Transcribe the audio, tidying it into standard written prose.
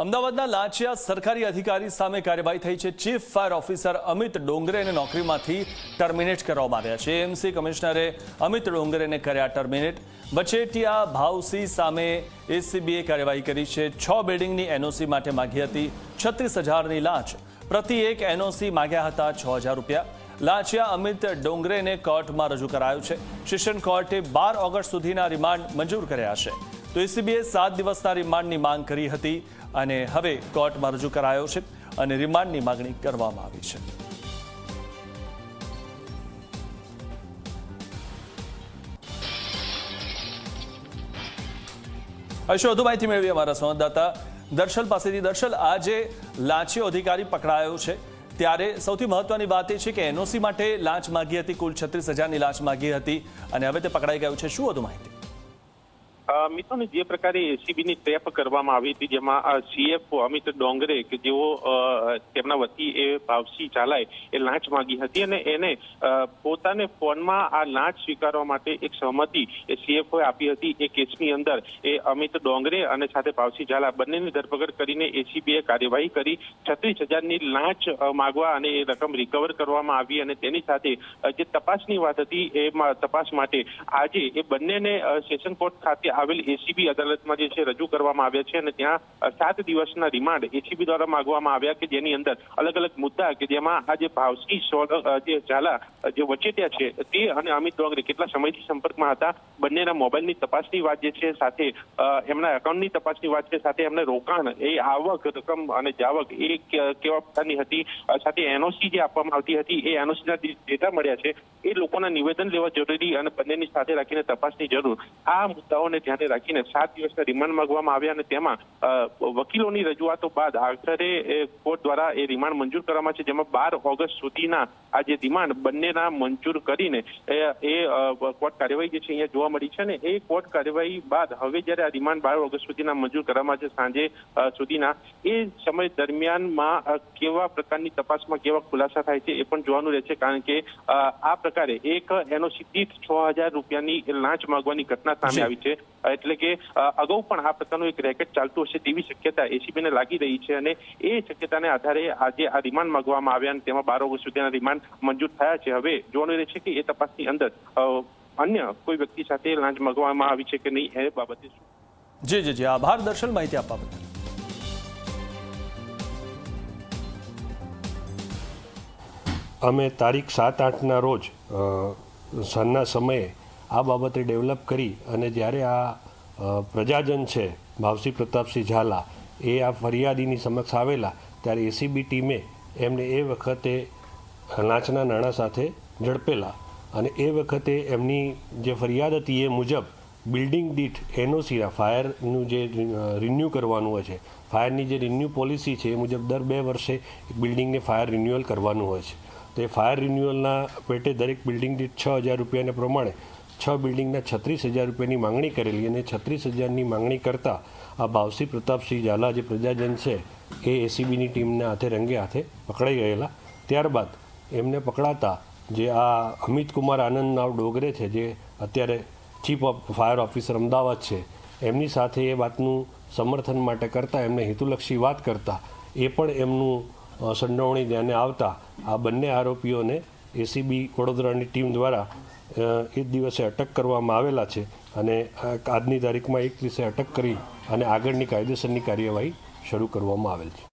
અમદાવાદના લાંચિયા સરકારી અધિકારી સામે કાર્યવાહી થઈ છે। ચીફ ફાયર ઓફિસર અમિત ડોંગરેને નોકરીમાંથી ટર્મિનેટ કરવામાં આવ્યા છે। એએમસી કમિશનરે અમિત ડોંગરેને કર્યા ટર્મિનેટ। વચેટિયા ભાવસી સામે એસીબીએ કાર્યવાહી કરી છે। 6 બિલ્ડિંગની એનઓસી માટે માંગી હતી 36,000ની લાંચ। પ્રતિ એક એનઓસી માંગ્યા હતા 6,000 રૂપિયા। લાંચિયા અમિત ડોંગરેને કોર્ટમાં રજૂ કરાયો છે। સેશન કોર્ટે 12 ઓગસ્ટ સુધીના રિમાન્ડ મંજૂર કર્યા છે। તો એસીબીએ 7 દિવસના રિમાન્ડની માંગ કરી હતી અને હવે કોર્ટમાં રજૂ કરાયો છે અને રિમાન્ડની માંગણી કરવામાં આવી છે। હશે વધુ માહિતી મેળવી અમારા સંવાદદાતા દર્શલ પાસેથી। દર્શલ, આજે લાંચિયો અધિકારી પકડાયો છે ત્યારે સૌથી મહત્વની વાત એ છે કે એનઓસી માટે લાંચ માંગી હતી, કુલ 36,000ની લાંચ માંગી હતી અને હવે તે પકડાઈ ગયું છે। શું વધુ માહિતી? મિત્રોને જે પ્રકારે એસીબીની ટ્રેપ કરવામાં આવી હતી, જેમાં સીએફ અમિત ડોંગરે કે જેઓ તેમના વતી એ ભાવસી ચાલાય એ લાંચ માંગી હતી અને એને પોતાને ફોનમાં આ લાંચ સ્વીકારવા માટે એક સહમતિ એ સીએફઓએ આપી હતી। એ કેસની અંદર એ અમિત ડોંગરે અને સાથે ભાવસી ઝાલા બંનેની ધરપકડ કરીને એસીબીએ કાર્યવાહી કરી। 36,000ની લાંચ માંગવા અને એ રકમ રિકવર કરવામાં આવી અને તેની સાથે જે તપાસની વાત હતી એ તપાસ માટે આજે એ બંનેને સેશન કોર્ટ ખાતે આવેલ એસીબી અદાલતમાં જે છે રજૂ કરવામાં આવ્યા છે અને ત્યાં 7 દિવસના રિમાન્ડ એસીબી દ્વારા માંગવામાં આવ્યા કે જેની અંદર અલગ અલગ મુદ્દા કે જેમાં આ જે ભાવસી જે ઝાલા જે વચેટિયા છે તે અને અમિત ડોંગરે કેટલા સમયથી સંપર્કમાં હતા, બંનેના મોબાઈલની તપાસની વાત જે છે, સાથે એમના એકાઉન્ટની તપાસની વાત છે, સાથે એમને રોકાણ એ આવક રકમ અને જાવક એ કેવા પ્રકારની હતી, સાથે એનઓસી જે આપવામાં આવતી હતી એ એનઓસીના ડેટા મળ્યા છે એ લોકોના નિવેદન લેવા જરૂરી અને બંનેની સાથે રાખીને તપાસની જરૂર। આ મુદ્દાઓને ધ્યાને રાખીને 7 દિવસના રિમાન્ડ માંગવામાં આવ્યા અને તેમાં વકીલોની રજૂઆતો બાદ આખરે કોર્ટ દ્વારા એ રિમાન્ડ મંજૂર કરવામાં છે, જેમાં 12 ઓગસ્ટ સુધીના આ જે રિમાન્ડ બંનેના મંજૂર કરીને એ કોર્ટ કાર્યવાહી જે છે અહીંયા જોવા મળી છે ને એ કોર્ટ કાર્યવાહી બાદ હવે જ્યારે આ રિમાન્ડ 12 ઓગસ્ટ સુધીના મંજૂર કરવામાં છે સાંજે સુધીના, એ સમય દરમિયાનમાં કેવા પ્રકારની તપાસમાં કેવા ખુલાસા થાય છે એ પણ જોવાનું રહેશે, કારણ કે આ પ્રકારે એક એનઓસી દીઠ 6,000 રૂપિયાની લાંચ માંગવાની ઘટના સામે આવી છે। એટલે કે અગાઉ પણ આ પ્રકારનું એક રેકેટ ચાલતું હશે તેવી શક્યતા એસીબીને લાગી રહી છે અને એ શક્યતાને આધારે આજે આ રિમાન્ડ માંગવામાં આવ્યા અને તેમાં 12 ઓગસ્ટ સુધીના રિમાન્ડ મંજૂર થયા છે। હવે જોવાનું રહેશે કે એ તપાસની અંદર અન્ય કોઈ વ્યક્તિ સાથે લાંચ માંગવામાં આવી છે કે નહીં એ બાબતે શું। જી આભાર દર્શલ, માહિતી આપવા બદલ। અમે તારીખ 7-8ના રોજ સાંજના સમયે આ બાબતે ડેવલપ કરી અને જ્યારે આ પ્રજાજન છે ભાવસી પ્રતાપસિંહ ઝાલા એ આ ફરિયાદીની સમક્ષ આવેલા ત્યારે એસીબી ટીમે એમને એ વખતે લાંચના નાણાં સાથે ઝડપેલા અને એ વખતે એમની જે ફરિયાદ હતી એ મુજબ બિલ્ડિંગ દીઠ એનઓસીના ફાયરનું જે રિન્યૂ કરવાનું હોય છે, ફાયરની જે રિન્યૂ પોલિસી છે એ મુજબ દર 2 વર્ષે એક બિલ્ડિંગને ફાયર રિન્યુઅલ કરવાનું હોય છે। તો એ ફાયર રિન્યુઅલના પેટે દરેક બિલ્ડિંગ દીઠ 6,000 રૂપિયાને પ્રમાણે 6 બિલ્ડિંગના 36,000 રૂપિયાની માંગણી કરેલી અને 36,000ની માંગણી કરતાં આ ભાવસી પ્રતાપસિંહ ઝાલા જે પ્રજાજન છે એ એસીબીની ટીમના હાથે રંગે હાથે પકડાઈ ગયેલા। ત્યારબાદ એમને પકડાતા જે આ અમિત કુમાર આનંદ ડોંગરે છે જે અત્યારે chief of fire officer Ahmedabad છે, એમની સાથે એ વાતનું સમર્થન માટે કરતાં એમને હેતુલક્ષી વાત કરતાં એ પણ એમનું સંડોવણી ધ્યાને આવતા આ બંને આરોપીઓને એસીબી વડોદરાની ટીમ દ્વારા એ દિવસે અટક કરવામાં આવેલા છે અને આજની તારીખમાં 31 અટક કરી અને આગળની કાયદેસરની કાર્યવાહી શરૂ કરવામાં આવેલ છે।